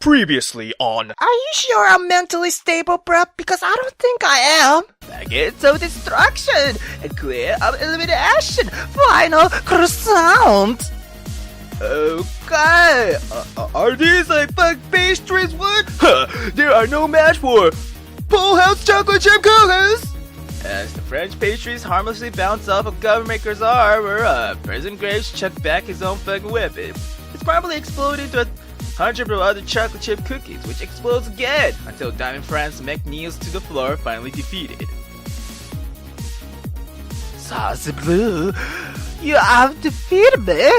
Previously on... Are you sure I'm mentally stable, bruh? Because I don't think I am. Packets of destruction and clear of elimination. Final croissant. Okay. Are these like fun pastries? What? Huh. There are no match for Full House chocolate chip cookies. As the French pastries harmlessly bounce off of Governmaker's armor, President Graves chucked back his own fucking weapon. It's probably exploded into 100 of other chocolate chip cookies, which explodes again until Diamond France Mech kneels to the floor, finally defeated. Sauce Blue, you have defeated me.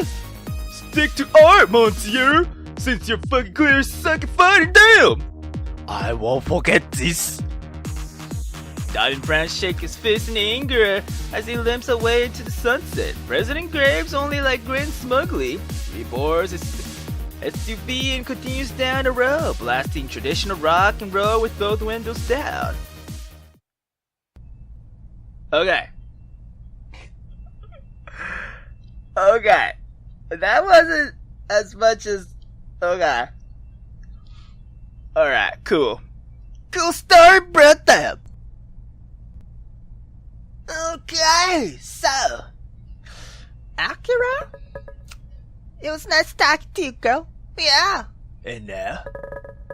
Stick to art, monsieur! Since your fucking clear suck at fighting, damn! I won't forget this. Diamond France shakes his fist in anger as he limps away into the sunset. President Graves only grins smugly. He boards his SUV and continues down the road, blasting traditional rock and roll with both windows down. Okay. Okay. That wasn't as much as... Okay. Alright, cool. Cool story, bro. Damn. Okay, so... Akira? It was nice talking to you, girl. Yeah. And now?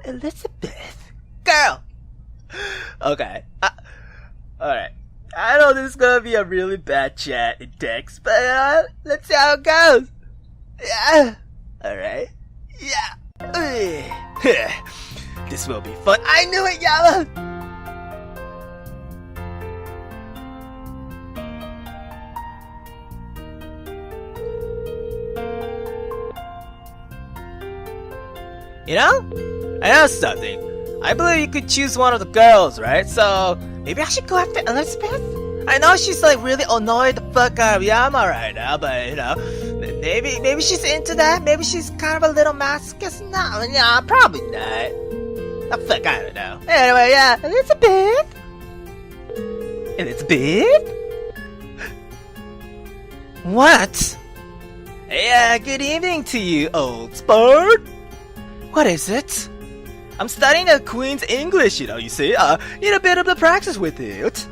Elizabeth. Girl. Okay. Alright. I know this is gonna be a really bad chat in text, but let's see how it goes. Yeah. Alright. Yeah. This will be fun. I knew it, Yama. You know? I know something. I believe you could choose one of the girls, right? So, maybe I should go after Elizabeth? I know she's really annoyed the fuck out of Yama right now, but you know, maybe she's into that. Maybe she's kind of a little masochist. No, probably not. The fuck, I don't know. Anyway, yeah, Elizabeth? Elizabeth? What? Yeah, good evening to you, old sport. What is it? I'm studying the Queen's English, you see. Need a bit of the practice with it.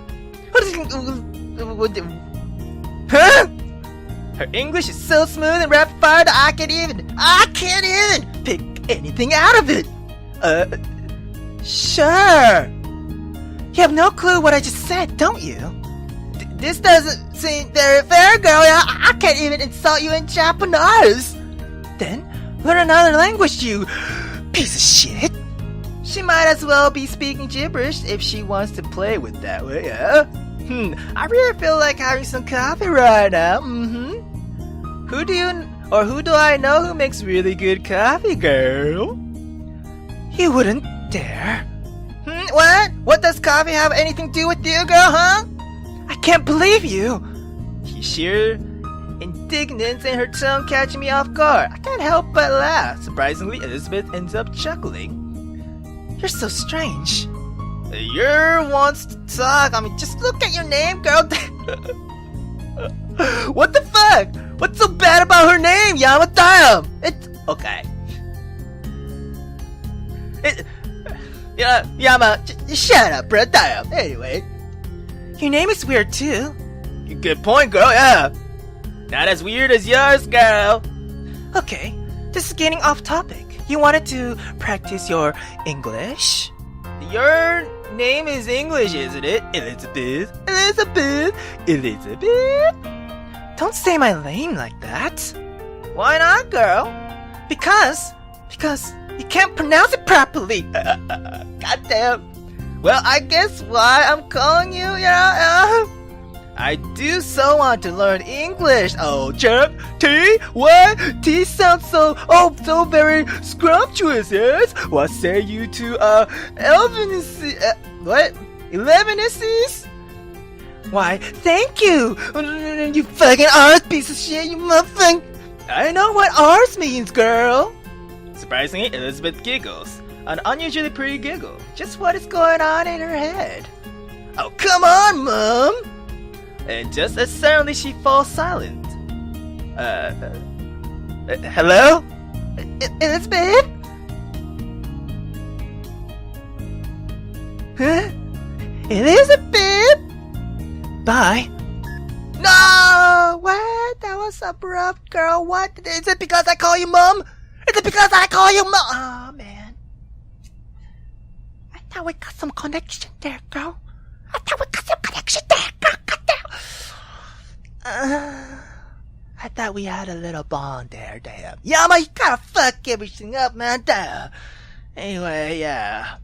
Huh? Her English is so smooth and rapid fire that I can't even pick anything out of it. Sure. You have no clue what I just said, don't you? This doesn't seem very fair, girl. I can't even insult you in Japanese. Then learn another language, you piece of shit. She might as well be speaking gibberish if she wants to play with that way, yeah? I really feel like having some coffee right now. Who do I know who makes really good coffee, girl? You wouldn't dare. What? What does coffee have anything to do with you, girl, huh? I can't believe you. Sheer indignance in her tone catching me off guard. I can't help but laugh. Surprisingly, Elizabeth ends up chuckling. You're so strange. You're wants to talk. I mean, just look at your name, girl. What the fuck? What's so bad about her name, Yama? Damn. It's okay. Yama, shut up, bro. Damn. Anyway, your name is weird too. Good point, girl. Yeah. Not as weird as yours, girl. Okay, this is getting off topic. You wanted to practice your English? Your name is English, isn't it? Elizabeth. Elizabeth. Elizabeth. Don't say my name like that. Why not, girl? Because you can't pronounce it properly. Goddamn. Well, I guess why I'm calling you, I do so want to learn English. Oh, chirp, T, what? T sounds so very scrumptious, yes? What say you to, what? 11th? Why, thank you! You fucking R's piece of shit, you motherfucking... I know what R's means, girl! Surprisingly, Elizabeth giggles. An unusually pretty giggle. Just what is going on in her head? Oh, come on, Mom! And just as suddenly she falls silent. Hello? Elizabeth? Huh? It is a bit. Bye. No! What? That was abrupt, girl. What? Is it because I call you mom? Is it because I call you mom? Oh, man. I thought we got some connection there, girl. I thought we got some connection there, girl. I thought we had a little bond there, damn. Yama, you gotta fuck everything up, man, damn. Anyway, yeah.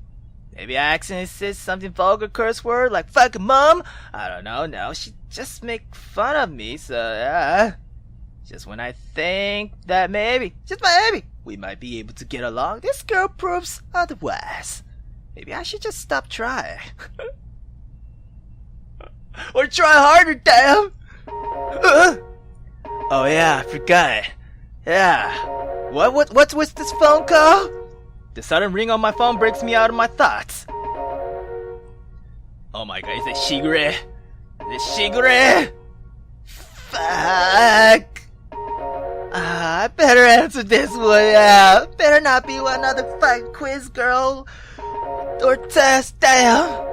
Maybe I accidentally said something vulgar curse word like fucking mom. I don't know, no. She just make fun of me, so yeah. Just when I think that maybe, just maybe, we might be able to get along, this girl proves otherwise. Maybe I should just stop trying. Or try harder, damn! Oh yeah, I forgot. Yeah. What's with this phone call? The sudden ring on my phone breaks me out of my thoughts. Oh my god, is it Shigure? Is it Shigure? Fuck. I better answer this one, yeah. Better not be another fucking quiz girl or test, damn.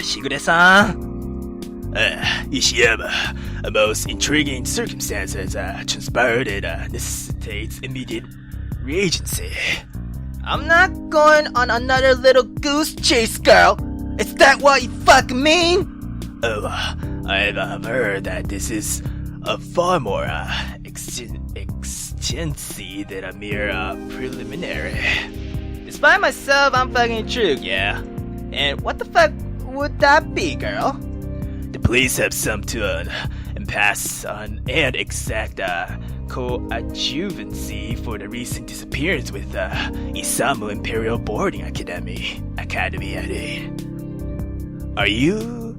Shigure-san? Ishiyama, a most intriguing circumstance has transpired and necessitates immediate reagency. I'm not going on another little goose chase, girl. Is that what you fucking mean? Oh, I've heard that this is a far more extensive than a mere preliminary. Despite myself, I'm fucking intrigued, yeah. And what the fuck would that be, girl? The police have some to impasse on and exact coadjuvancy for the recent disappearance with Isamu Imperial Boarding Academy at it. Are you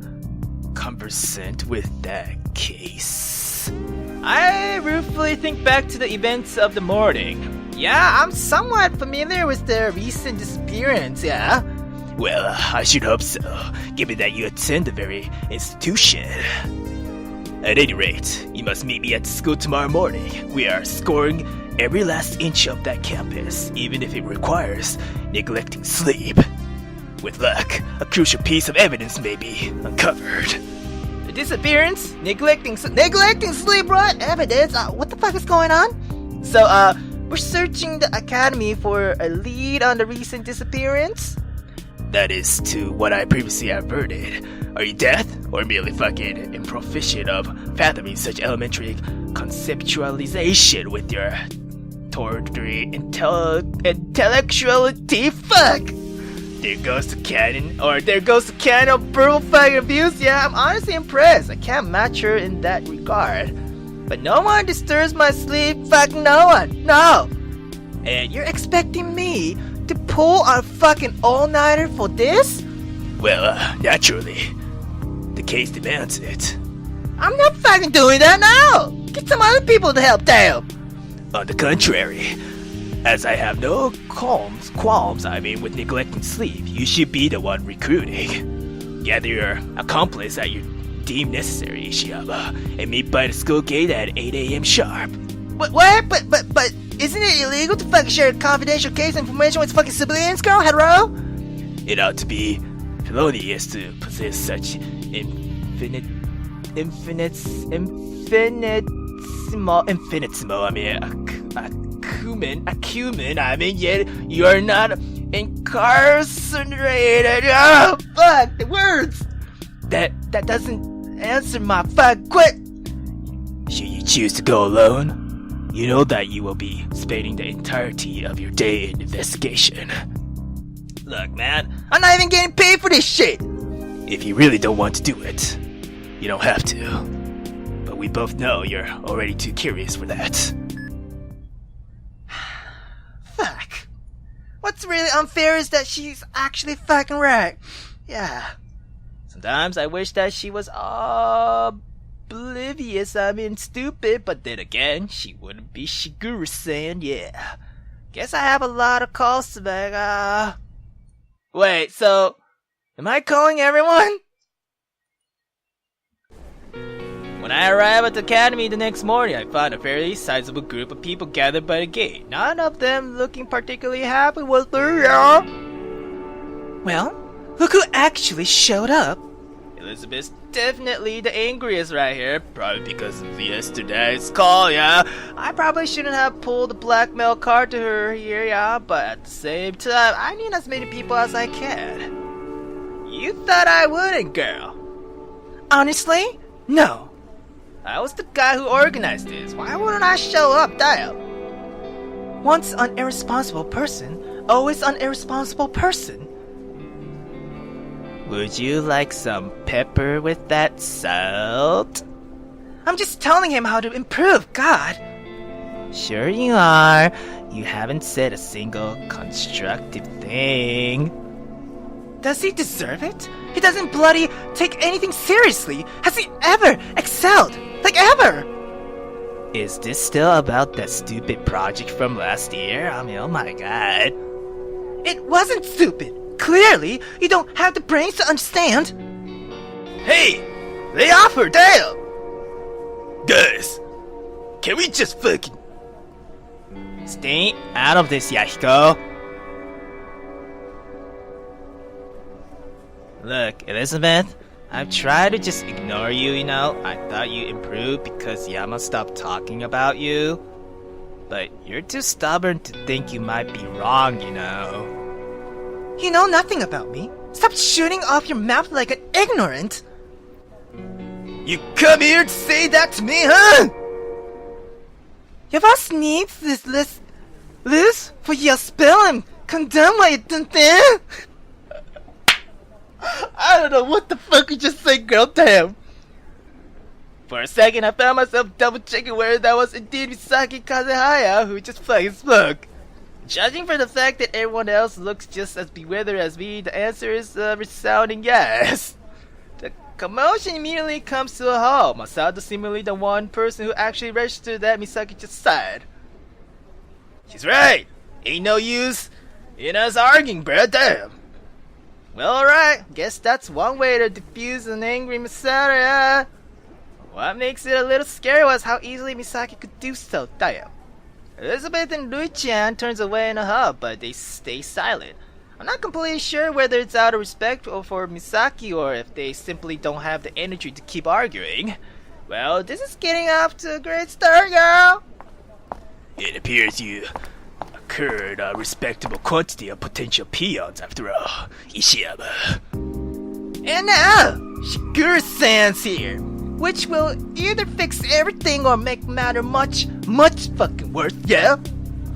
conversant with that case? I ruefully think back to the events of the morning. Yeah, I'm somewhat familiar with the recent disappearance, yeah. Well, I should hope so, given that you attend the very institution. At any rate, you must meet me at school tomorrow morning. We are scoring every last inch of that campus, even if it requires neglecting sleep. With luck, a crucial piece of evidence may be uncovered. The disappearance? Neglecting sleep, right? Evidence? What the fuck is going on? So, we're searching the academy for a lead on the recent disappearance? That is to what I previously adverted. Are you deaf or merely fucking improficient of fathoming such elementary conceptualization with your tawdry intellectuality? Fuck! There goes the cannon of brutal fucking abuse. Yeah, I'm honestly impressed. I can't match her in that regard. But no one disturbs my sleep. Fuck no one. No. And you're expecting me to pull a fucking all-nighter for this? Well, naturally. The case demands it. I'm not fucking doing that now! Get some other people to help, damn! On the contrary, as I have no qualms with neglecting sleep, you should be the one recruiting. Gather your accomplice that you deem necessary, Ishiyama, and meet by the school gate at 8 a.m. sharp. What? But isn't it illegal to fucking share confidential case information with fucking civilians, girl? Hello? It ought to be felonious to possess such acumen, yet you are not incarcerated. Oh, fuck, the words! That doesn't answer my fuck. Quit! Should you choose to go alone, you know that you will be spending the entirety of your day in investigation. Look, man, I'm not even getting paid for this shit! If you really don't want to do it, you don't have to. But we both know you're already too curious for that. Fuck. What's really unfair is that she's actually fucking right. Yeah. Sometimes I wish that she was oblivious, stupid, but then again, she wouldn't be Shigure-san, yeah. Guess I have a lot of calls to make, Wait, so, am I calling everyone? When I arrived at the academy the next morning, I found a fairly sizable group of people gathered by the gate. None of them looking particularly happy with me, yeah. Well, look who actually showed up. Elizabeth's definitely the angriest right here, probably because of yesterday's call, yeah. I probably shouldn't have pulled the blackmail card to her here, yeah, but at the same time, I need as many people as I can. You thought I wouldn't, girl. Honestly, no. I was the guy who organized this. Why wouldn't I show up, damn? Once an irresponsible person, always an irresponsible person. Would you like some pepper with that salt? I'm just telling him how to improve, God. Sure you are. You haven't said a single constructive thing. Does he deserve it? He doesn't bloody take anything seriously. Has he ever excelled? Like ever? Is this still about that stupid project from last year? I mean, oh my god. It wasn't stupid. Clearly, you don't have the brains to understand. Hey! They offer, damn! Guys, can we just fucking... Stay out of this, Yahiko. Look, Elizabeth, I've tried to just ignore you, you know. I thought you improved because Yama stopped talking about you. But you're too stubborn to think you might be wrong, you know. You know nothing about me. Stop shooting off your mouth like an ignorant. You come here to say that to me, huh? You was needs this list for your spell and condemn what you done there. I don't know what the fuck you just said, girl, damn. For a second, I found myself double checking whether that was indeed Misaki Kazehaya who just fucking spoke. Judging from the fact that everyone else looks just as bewildered as me, the answer is a resounding yes. The commotion immediately comes to a halt. Masato seemingly the one person who actually registered that Misaki just said. She's right. Ain't no use in us arguing, bruh, damn. Well, alright. Guess that's one way to diffuse an angry Masato, yeah. What makes it a little scary was how easily Misaki could do so, damn. Elizabeth and Lui-chan turns away in a huff, but they stay silent. I'm not completely sure whether it's out of respect for Misaki or if they simply don't have the energy to keep arguing. Well, this is getting off to a great start, girl. It appears you occurred a respectable quantity of potential peons after all, Ishiyama. And now, Shigure-san's here, which will either fix everything or make matter much fucking worse, yeah?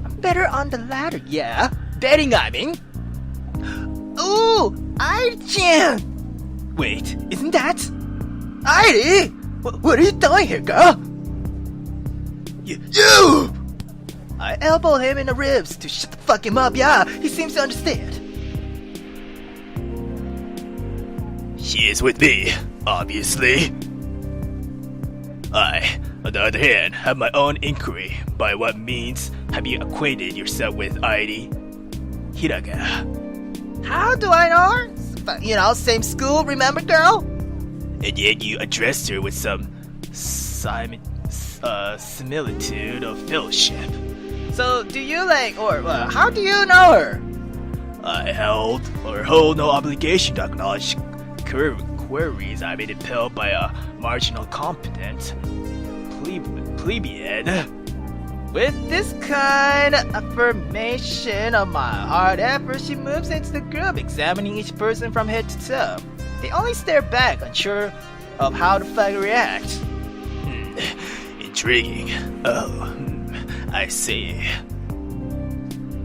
I'm better on the latter, yeah? Betting, I mean. Ooh, Airi-chan! Wait, isn't that? Airi! What are you doing here, girl? You! I elbowed him in the ribs to shut the fuck him up, yeah? He seems to understand. She is with me, obviously. I, on the other hand, have my own inquiry. By what means have you acquainted yourself with Airi Hiraga? How do I know her? You know, same school, remember, girl? And yet you addressed her with some similitude of fellowship. So, do you how do you know her? I hold no obligation to acknowledge queries I made impelled by a marginal competent plebeian. With this kind of affirmation of my hard effort, she moves into the group, examining each person from head to toe. They only stare back, unsure of how to fucking react. Intriguing. Oh, I see.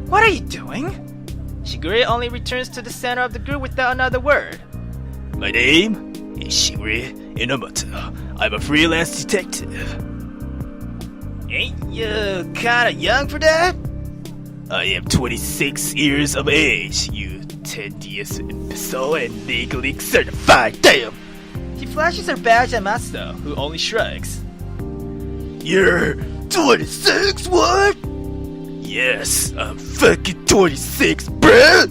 What are you doing? Shigure only returns to the center of the group without another word. My name is Shigure Inomoto. I'm a freelance detective. Ain't you kinda young for that? I am 26 years of age, you tedious imbecile and legally certified. Damn! She flashes her badge at Masato, who only shrugs. You're 26? What? Yes, I'm fucking 26, bruh!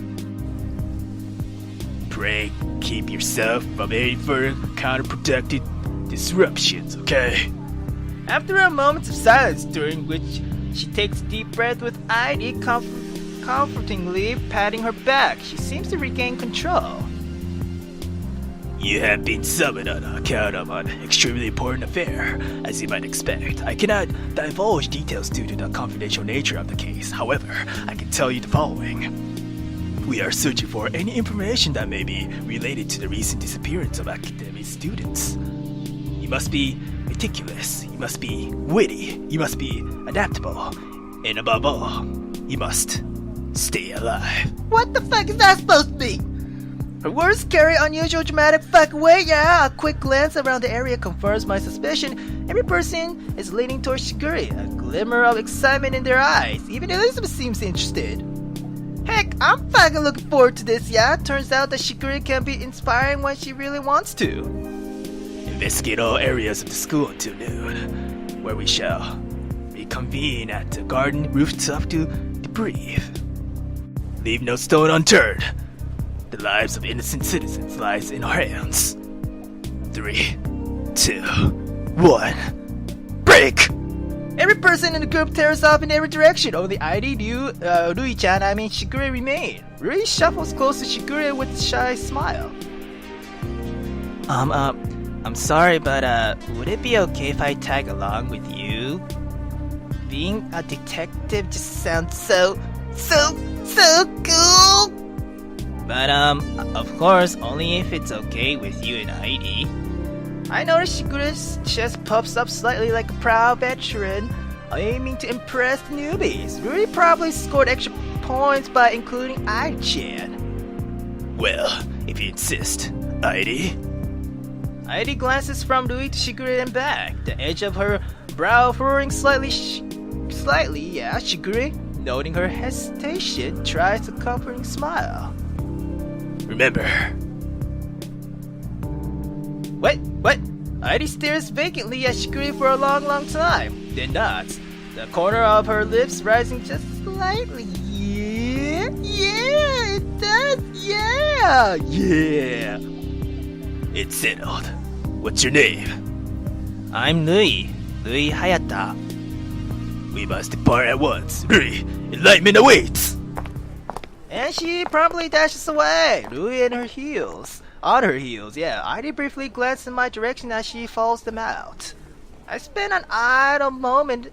Pray keep yourself from any further counterproductive disruptions, okay? After a moment of silence, during which she takes a deep breath with Airi comfortingly patting her back. She seems to regain control. You have been summoned on account of an extremely important affair. As you might expect, I cannot divulge details due to the confidential nature of the case. However, I can tell you the following. We are searching for any information that may be related to the recent disappearance of academic students. You must be meticulous, you must be witty, you must be adaptable, and above all, you must stay alive. What the fuck is that supposed to be? Her words carry unusual dramatic fuck weight, yeah. A quick glance around the area confirms my suspicion. Every person is leaning towards Shigure, a glimmer of excitement in their eyes. Even Elizabeth seems interested. Heck, I'm fucking looking forward to this, yeah. Turns out that Shigure can be inspiring when she really wants to. Investigate all areas of the school until noon, where we shall reconvene at the garden rooftop to debrief. Leave no stone unturned. The lives of innocent citizens lies in our hands. 3, 2, 1, break! Every person in the group tears off in every direction. Only ID, Rui-chan, Shigure remain. Rui shuffles close to Shigure with a shy smile. I'm sorry, but would it be okay if I tag along with you? Being a detective just sounds so cool! But of course, only if it's okay with you and Heidi. I noticed Shigure's chest puffs up slightly like a proud veteran, aiming to impress the newbies. Rui probably scored extra points by including Ai-chan. Well, if you insist, Heidi. Heidi glances from Rui to Shigure and back, the edge of her brow furrowing slightly. Shigure, noting her hesitation, tries a comforting smile. Remember. What? Heidi stares vacantly at Shigure for a long time, then nods, the corner of her lips rising just slightly. Yeah, it does, yeah. It's settled. What's your name? I'm Rui Hayata. We must depart at once. Rui, enlightenment awaits! And she promptly dashes away, Rui on her heels, yeah. Heidi briefly glances in my direction as she follows them out. I spend an idle moment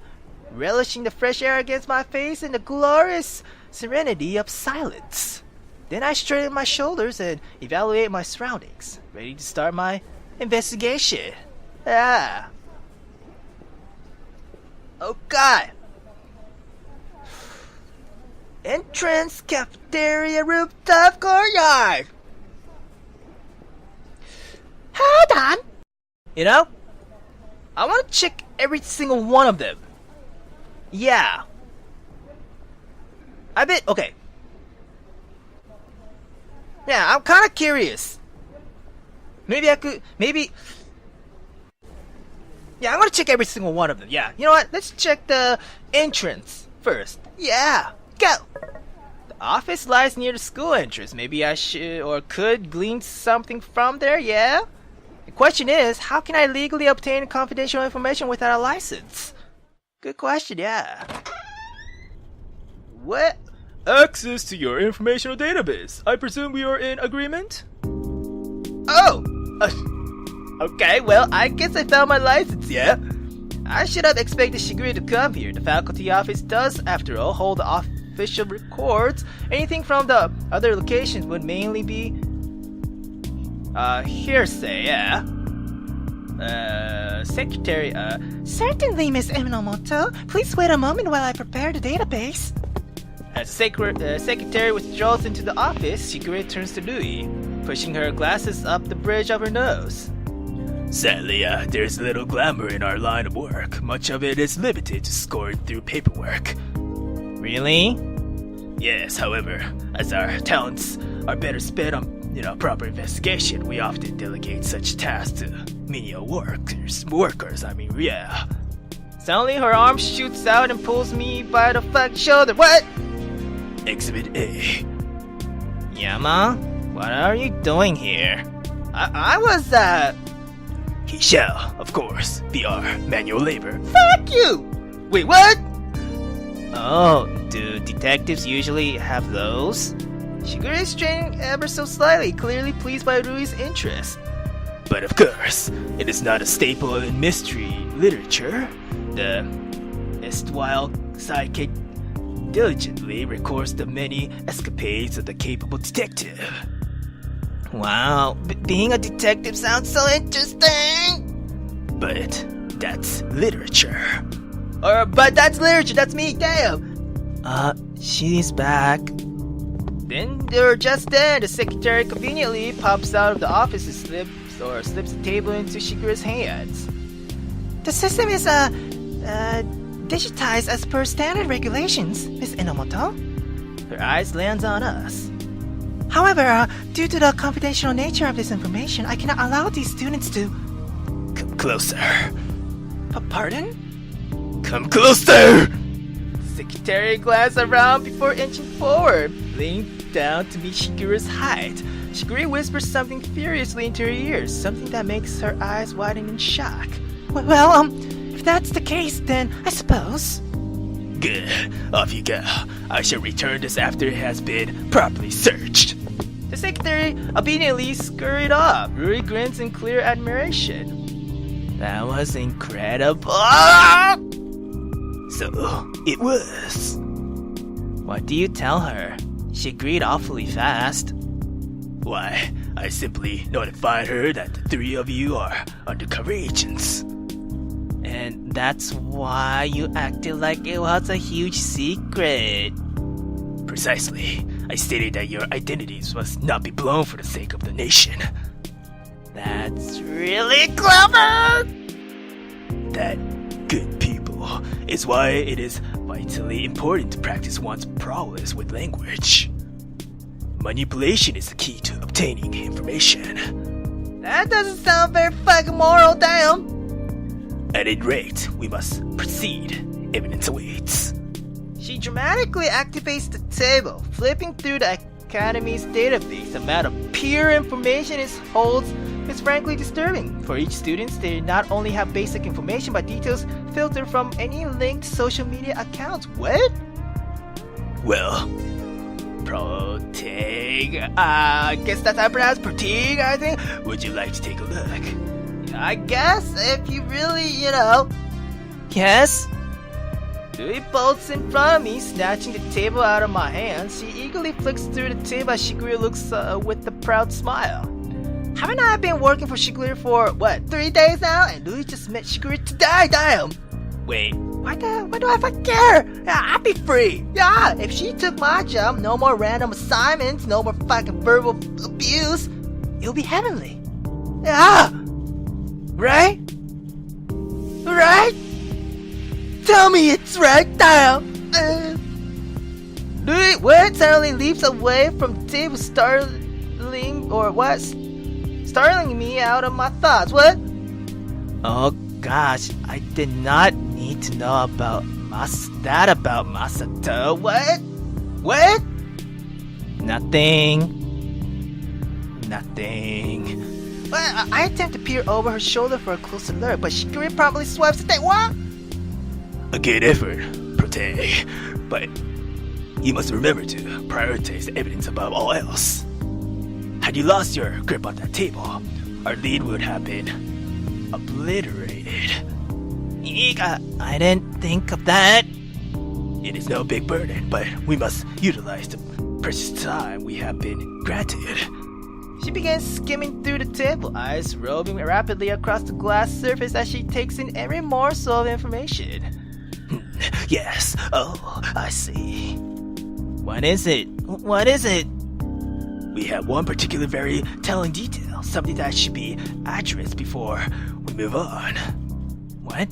relishing the fresh air against my face and the glorious serenity of silence. Then I straighten my shoulders and evaluate my surroundings, ready to start my investigation. Oh God! Entrance, cafeteria, rooftop, courtyard. Hold on. You know, I want to check every single one of them. Yeah. Okay. Yeah, I'm kind of curious. Maybe yeah, I'm gonna check every single one of them. Yeah, you know what? Let's check the entrance first. Yeah, go! The office lies near the school entrance. Maybe I should or could glean something from there, yeah? The question is, how can I legally obtain confidential information without a license? Good question, yeah. What? Access to your informational database. I presume we are in agreement? Oh! Okay, well, I guess I found my license, yeah? I should have expected Shigure to come here. The faculty office does, after all, hold the official records. Anything from the other locations would mainly be hearsay, yeah? Secretary, Certainly, Miss Minamoto. Please wait a moment while I prepare the database. As the secretary withdraws into the office, Shigure turns to Rui, pushing her glasses up the bridge of her nose. Sadly, there's little glamour in our line of work. Much of it is limited to scoring through paperwork. Really? Yes, however, as our talents are better spent on, proper investigation, we often delegate such tasks to menial workers, yeah. Suddenly her arm shoots out and pulls me by the shoulder. What? Exhibit A. Yama, what are you doing here? I was, He shall, of course, be our manual labor. Fuck you! Wait, what? Oh, do detectives usually have those? Shigure is straining ever so slightly, clearly pleased by Rui's interest. But of course, it is not a staple in mystery literature. The erstwhile sidekick diligently records the many escapades of the capable detective. Wow, being a detective sounds so interesting! But that's literature. But that's literature, that's me, damn! She's back. Then, just then, the secretary conveniently pops out of the office and slips the table into Shigure's hands. The system is, digitized as per standard regulations, Miss Enomoto. Her eyes lands on us. However, due to the confidential nature of this information, I cannot allow these students to... Come closer. Pardon? Come closer! Secretary glanced around before inching forward, leaning down to meet Shigure's height. Shigure whispers something furiously into her ears, something that makes her eyes widen in shock. Well, if that's the case, then I suppose... Good. Off you go. I shall return this after it has been properly searched. The secretary obediently scurried off. Rui grins in clear admiration. That was incredible! So, it was. What do you tell her? She agreed awfully fast. Why, I simply notified her that the three of you are undercover agents. And that's why you acted like it was a huge secret. Precisely. I stated that your identities must not be blown for the sake of the nation. That's really clever! That good people is why it is vitally important to practice one's prowess with language. Manipulation is the key to obtaining information. That doesn't sound very fucking moral, damn! At any rate, we must proceed. Evidence awaits. She dramatically activates the table, flipping through the Academy's database. The amount of pure information it holds is frankly disturbing. For each student, they not only have basic information, but details filtered from any linked social media accounts. What? Well, Proteg. I guess that's how I pronounce Proteg, I think. Would you like to take a look? I guess, if you really, Yes? Louis bolts in front of me, snatching the table out of my hands. She eagerly flicks through the table as Shigure looks with a proud smile. Haven't I been working for Shigure for, 3 days now? And Louis just met Shigure today, damn! Wait. Why do I fucking care? Yeah, I'd be free. Yeah, if she took my job, no more random assignments, no more fucking verbal abuse. It'll be heavenly. Yeah! Right? Right? Tell me it's right, damn! Louis, what? Suddenly leaps away from the table, startling me out of my thoughts. What? Oh gosh, I did not need to know about about Masato. What? What? Nothing. Well, I attempt to peer over her shoulder for a closer look, but Shigure promptly swipes the thing. What? A good effort, Prote. But you must remember to prioritize the evidence above all else. Had you lost your grip on that table, our lead would have been obliterated. I didn't think of that. It is no big burden, but we must utilize the precious time we have been granted. She begins skimming through the table, eyes roving rapidly across the glass surface as she takes in every morsel of information. Yes, oh, I see. What is it? We have one particular very telling detail, something that should be addressed before we move on. What?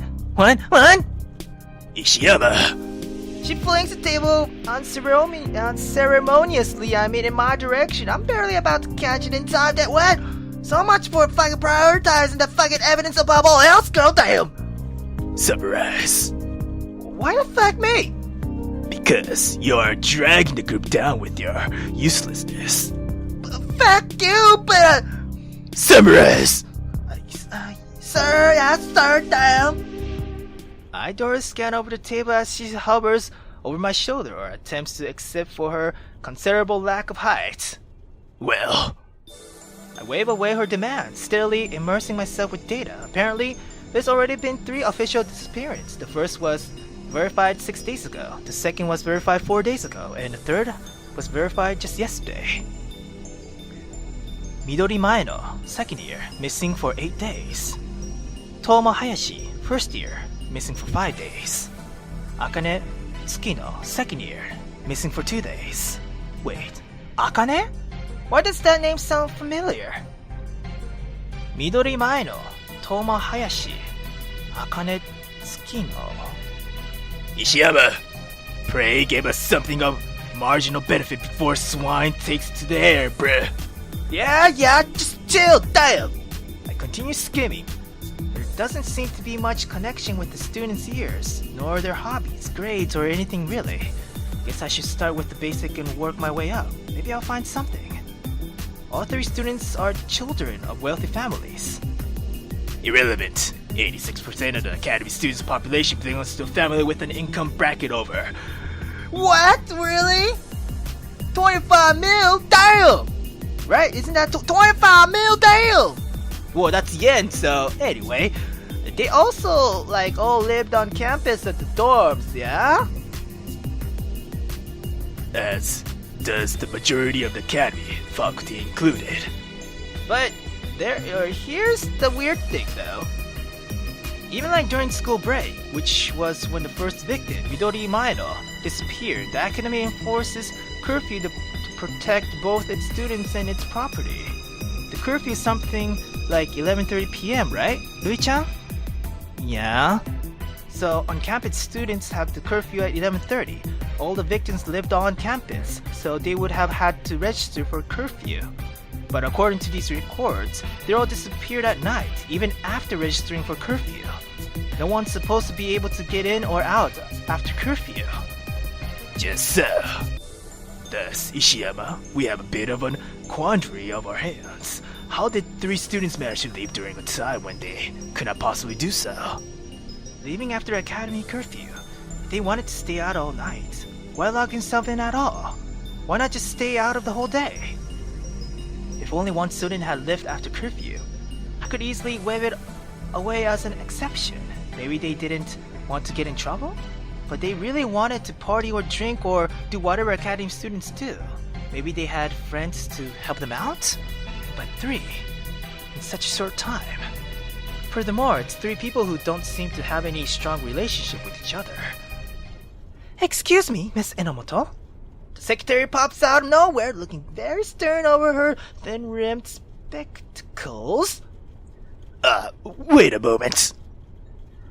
Ishiyama! She flings the table unceremoniously, in my direction. I'm barely about to catch it in time. That what? So much for fucking prioritizing the fucking evidence above all else, girl, damn! Summarize. Why the fuck me? Because you're dragging the group down with your uselessness. Fuck you, but... Summarize! Sir, yes, sir, damn. I door scan over the table as she hovers over my shoulder or attempts to accept for her considerable lack of height. Well, I wave away her demands, steadily immersing myself with data. Apparently, there's already been 3 official disappearances. The first was verified 6 days ago, the second was verified 4 days ago, and the third was verified just yesterday. Midori Maeno, second year, missing for 8 days. Toma Hayashi, first year, missing for 5 days. Akane Tsukino, second year, missing for 2 days. Wait, Akane? Why does that name sound familiar? Midori Maeno, Toma Hayashi, Akane Tsukino. Ishiyama, pray give us something of marginal benefit before swine takes to the air, bruh. Yeah, just chill, damn! I continue skimming. There doesn't seem to be much connection with the students' years, nor their hobbies, grades, or anything really. Guess I should start with the basic and work my way up. Maybe I'll find something. All 3 students are children of wealthy families. Irrelevant. 86% of the Academy students' population belongs to a family with an income bracket over. What? Really? 25 mil? Damn! Right? Isn't that 25 mil? Damn! Well, that's yen, so anyway. They also, all lived on campus at the dorms, yeah? As does the majority of the Academy, faculty included. But here's the weird thing, though. Even during school break, which was when the first victim, Midori Maeno, disappeared, the academy enforces curfew to protect both its students and its property. The curfew is something like 11:30 p.m., right, Rui-chan? Yeah. So on campus, students have the curfew at 11:30. All the victims lived on campus, so they would have had to register for curfew. But according to these records, they all disappeared at night, even after registering for curfew. No one's supposed to be able to get in or out after curfew. Just so. Thus, Ishiyama, we have a bit of a quandary of our hands. How did 3 students manage to leave during a time when they could not possibly do so? Leaving after academy curfew, they wanted to stay out all night. Why lock themselves in at all? Why not just stay out of the whole day? If only one student had left after curfew, I could easily wave it away as an exception. Maybe they didn't want to get in trouble, but they really wanted to party or drink or do whatever academy students do. Maybe they had friends to help them out? But 3, in such a short time. Furthermore, it's 3 people who don't seem to have any strong relationship with each other. Excuse me, Miss Enomoto. The secretary pops out of nowhere, looking very stern over her thin-rimmed spectacles. Wait a moment.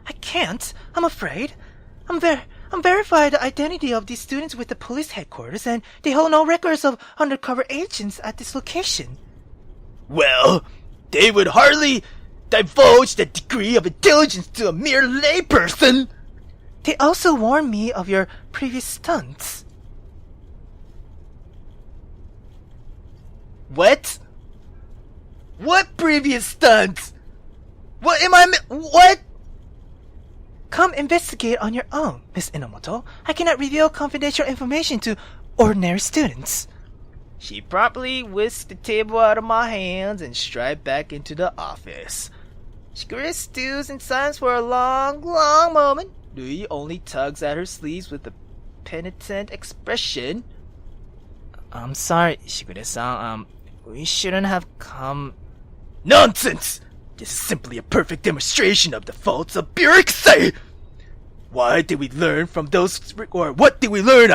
I can't, I'm afraid. I'm verified the identity of these students with the police headquarters, and they hold no records of undercover agents at this location. Well, they would hardly divulge the degree of intelligence to a mere layperson. They also warned me of your previous stunts. What? What previous stunts? What am I what? Come investigate on your own, Miss Enomoto. I cannot reveal confidential information to ordinary students. She promptly whisked the table out of my hands and stride back into the office. Shigure stews in silence for a long moment. Rui only tugs at her sleeves with a penitent expression. I'm sorry, Shigure-san. We shouldn't have come. Nonsense! This is simply a perfect demonstration of the faults of bureaucracy! Why did we learn from those, or what did we learn,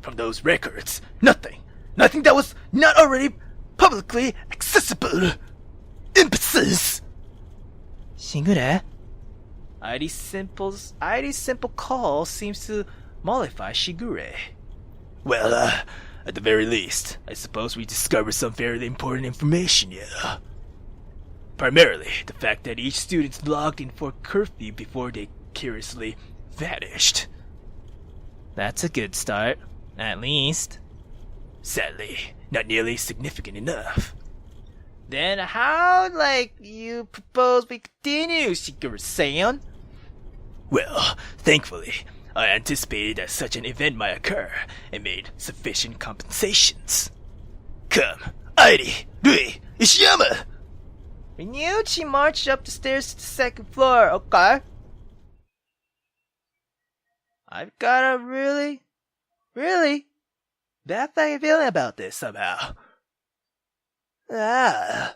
from those records? Nothing. Nothing that was not already publicly accessible. Imbeciles! Shigure? Ivy's simple call seems to mollify Shigure. Well, at the very least, I suppose we discovered some fairly important information, yeah. Primarily, the fact that each student logged in for curfew before they curiously vanished. That's a good start, at least. Sadly, not nearly significant enough. Then how, you propose we continue, Shigure-san? Well, thankfully, I anticipated that such an event might occur and made sufficient compensations. Come, Airi, Rui, Ishiyama! Renewed, she marched up the stairs to the second floor, okay? I've got a really bad fucking feeling about this somehow. Ah.